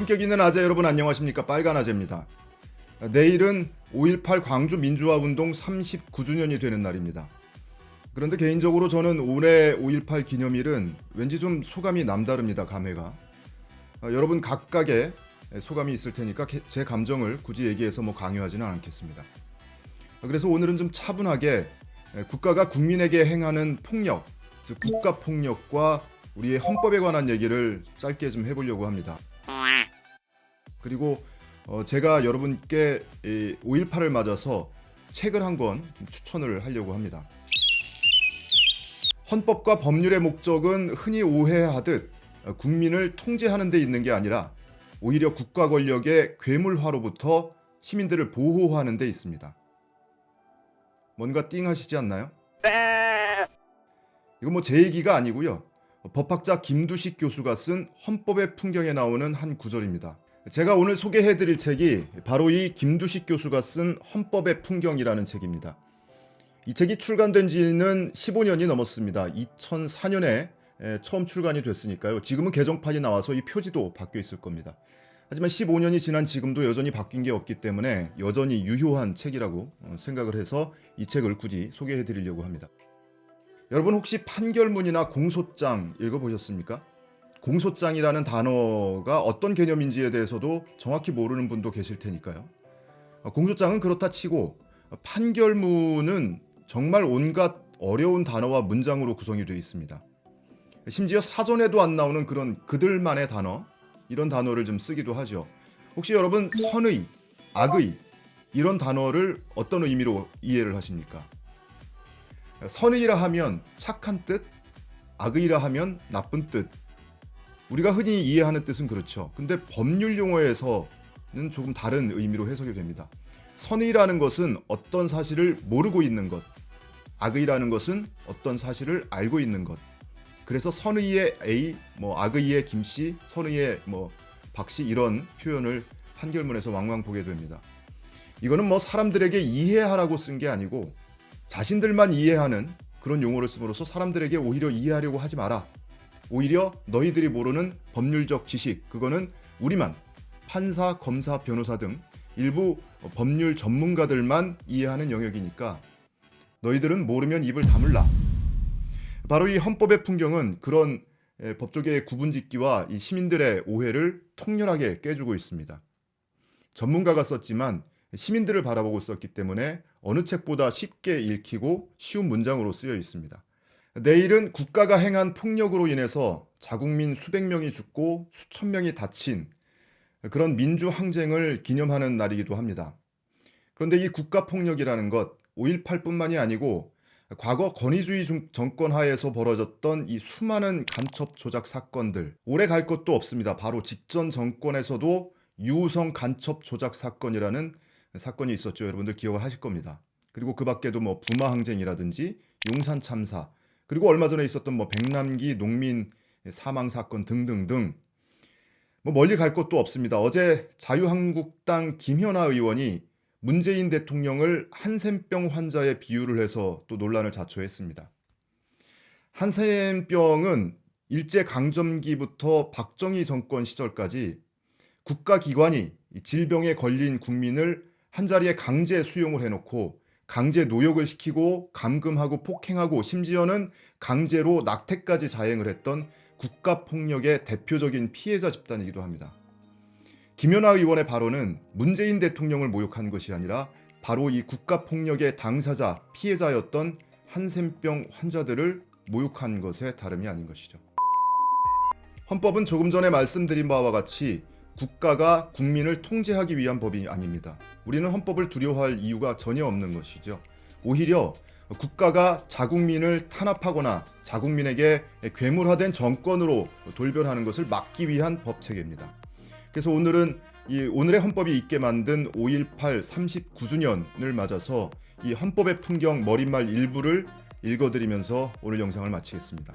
품격 있는 아재 여러분 안녕하십니까? 빨간 아재입니다. 내일은 5.18 광주 민주화운동 39주년이 되는 날입니다. 그런데 개인적으로 저는 올해 5.18 기념일은 왠지 좀 소감이 남다릅니다. 감회가. 여러분 각각의 소감이 있을 테니까 제 감정을 굳이 얘기해서 강요하지는 않겠습니다. 그래서 오늘은 좀 차분하게 국가가 국민에게 행하는 폭력, 즉 국가폭력과 우리의 헌법에 관한 얘기를 짧게 좀 해보려고 합니다. 그리고 제가 여러분께 5.18을 맞아서 책을 한 권 추천을 하려고 합니다. 헌법과 법률의 목적은 흔히 오해하듯 국민을 통제하는 데 있는 게 아니라 오히려 국가 권력의 괴물화로부터 시민들을 보호하는 데 있습니다. 뭔가 띵 하시지 않나요? 이건 제 얘기가 아니고요. 법학자 김두식 교수가 쓴 헌법의 풍경에 나오는 한 구절입니다. 제가 오늘 소개해드릴 책이 바로 이 김두식 교수가 쓴 헌법의 풍경이라는 책입니다. 이 책이 출간된 지는 15년이 넘었습니다. 2004년에 처음 출간이 됐으니까요. 지금은 개정판이 나와서 이 표지도 바뀌어 있을 겁니다. 하지만 15년이 지난 지금도 여전히 바뀐 게 없기 때문에 여전히 유효한 책이라고 생각을 해서 이 책을 굳이 소개해드리려고 합니다. 여러분 혹시 판결문이나 공소장 읽어보셨습니까? 공소장이라는 단어가 어떤 개념인지에 대해서도 정확히 모르는 분도 계실 테니까요. 공소장은 그렇다 치고 판결문은 정말 온갖 어려운 단어와 문장으로 구성이 되어 있습니다. 심지어 사전에도 안 나오는 그런 그들만의 단어, 이런 단어를 좀 쓰기도 하죠. 혹시 여러분 선의, 악의 이런 단어를 어떤 의미로 이해를 하십니까? 선의라 하면 착한 뜻, 악의라 하면 나쁜 뜻. 우리가 흔히 이해하는 뜻은 그렇죠. 근데 법률 용어에서는 조금 다른 의미로 해석이 됩니다. 선의라는 것은 어떤 사실을 모르고 있는 것, 악의라는 것은 어떤 사실을 알고 있는 것. 그래서 선의의 A, 악의의 김씨, 선의의 박씨 이런 표현을 판결문에서 왕왕 보게 됩니다. 이거는 사람들에게 이해하라고 쓴 게 아니고 자신들만 이해하는 그런 용어를 씀으로써 사람들에게 오히려 이해하려고 하지 마라. 오히려 너희들이 모르는 법률적 지식, 그거는 우리만, 판사, 검사, 변호사 등 일부 법률 전문가들만 이해하는 영역이니까 너희들은 모르면 입을 다물라. 바로 이 헌법의 풍경은 그런 법조계의 구분짓기와 이 시민들의 오해를 통렬하게 깨주고 있습니다. 전문가가 썼지만 시민들을 바라보고 썼기 때문에 어느 책보다 쉽게 읽히고 쉬운 문장으로 쓰여 있습니다. 내일은 국가가 행한 폭력으로 인해서 자국민 수백 명이 죽고 수천 명이 다친 그런 민주항쟁을 기념하는 날이기도 합니다. 그런데 이 국가폭력이라는 것 5.18뿐만이 아니고 과거 권위주의 정권 하에서 벌어졌던 이 수많은 간첩 조작 사건들 오래 갈 것도 없습니다. 바로 직전 정권에서도 유우성 간첩 조작 사건이라는 사건이 있었죠. 여러분들 기억을 하실 겁니다. 그리고 그 밖에도 부마항쟁이라든지 용산 참사 그리고 얼마 전에 있었던 백남기 농민 사망 사건 등등등 멀리 갈 것도 없습니다. 어제 자유한국당 김현아 의원이 문재인 대통령을 한센병 환자에 비유를 해서 또 논란을 자초했습니다. 한센병은 일제강점기부터 박정희 정권 시절까지 국가기관이 질병에 걸린 국민을 한자리에 강제 수용을 해놓고 강제 노역을 시키고 감금하고 폭행하고 심지어는 강제로 낙태까지 자행을 했던 국가폭력의 대표적인 피해자 집단이기도 합니다. 김연아 의원의 발언은 문재인 대통령을 모욕한 것이 아니라 바로 이 국가폭력의 당사자, 피해자였던 한센병 환자들을 모욕한 것에 다름이 아닌 것이죠. 헌법은 조금 전에 말씀드린 바와 같이 국가가 국민을 통제하기 위한 법이 아닙니다. 우리는 헌법을 두려워할 이유가 전혀 없는 것이죠. 오히려 국가가 자국민을 탄압하거나 자국민에게 괴물화된 정권으로 돌변하는 것을 막기 위한 법체계입니다. 그래서 오늘은 오늘의 헌법이 있게 만든 5.18 39주년을 맞아서 이 헌법의 풍경 머릿말 일부를 읽어드리면서 오늘 영상을 마치겠습니다.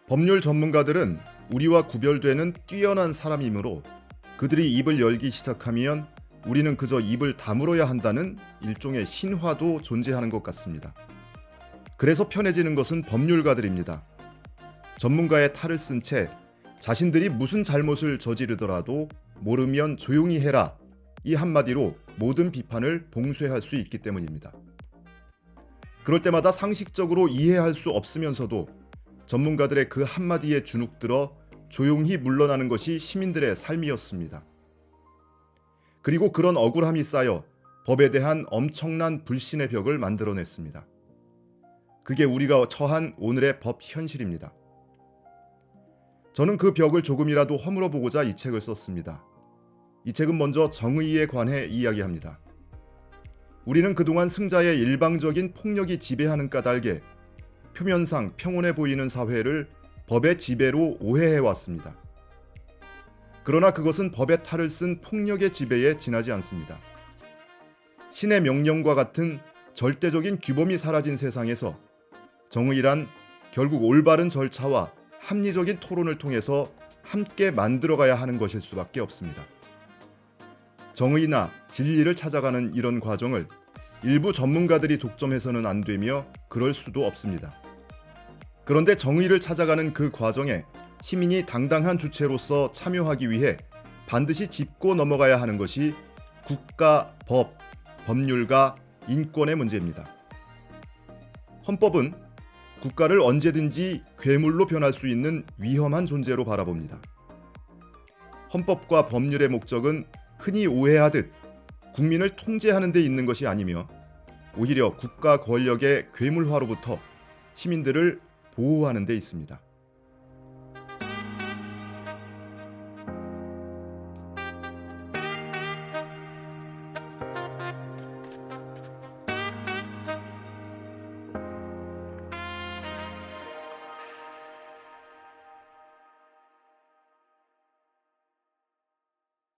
법률 전문가들은 우리와 구별되는 뛰어난 사람이므로 그들이 입을 열기 시작하면 우리는 그저 입을 다물어야 한다는 일종의 신화도 존재하는 것 같습니다. 그래서 편해지는 것은 법률가들입니다. 전문가의 탈을 쓴 채 자신들이 무슨 잘못을 저지르더라도 모르면 조용히 해라, 이 한마디로 모든 비판을 봉쇄할 수 있기 때문입니다. 그럴 때마다 상식적으로 이해할 수 없으면서도 전문가들의 그 한마디에 주눅들어 조용히 물러나는 것이 시민들의 삶이었습니다. 그리고 그런 억울함이 쌓여 법에 대한 엄청난 불신의 벽을 만들어냈습니다. 그게 우리가 처한 오늘의 법 현실입니다. 저는 그 벽을 조금이라도 허물어 보고자 이 책을 썼습니다. 이 책은 먼저 정의에 관해 이야기합니다. 우리는 그동안 승자의 일방적인 폭력이 지배하는 까닭에 표면상 평온해 보이는 사회를 법의 지배로 오해해왔습니다. 그러나 그것은 법의 탈을 쓴 폭력의 지배에 지나지 않습니다. 신의 명령과 같은 절대적인 규범이 사라진 세상에서 정의란 결국 올바른 절차와 합리적인 토론을 통해서 함께 만들어가야 하는 것일 수밖에 없습니다. 정의나 진리를 찾아가는 이런 과정을 일부 전문가들이 독점해서는 안 되며 그럴 수도 없습니다. 그런데 정의를 찾아가는 그 과정에 시민이 당당한 주체로서 참여하기 위해 반드시 짚고 넘어가야 하는 것이 국가, 법, 법률과 인권의 문제입니다. 헌법은 국가를 언제든지 괴물로 변할 수 있는 위험한 존재로 바라봅니다. 헌법과 법률의 목적은 흔히 오해하듯 국민을 통제하는 데 있는 것이 아니며 오히려 국가 권력의 괴물화로부터 시민들을 보호하는 데 있습니다.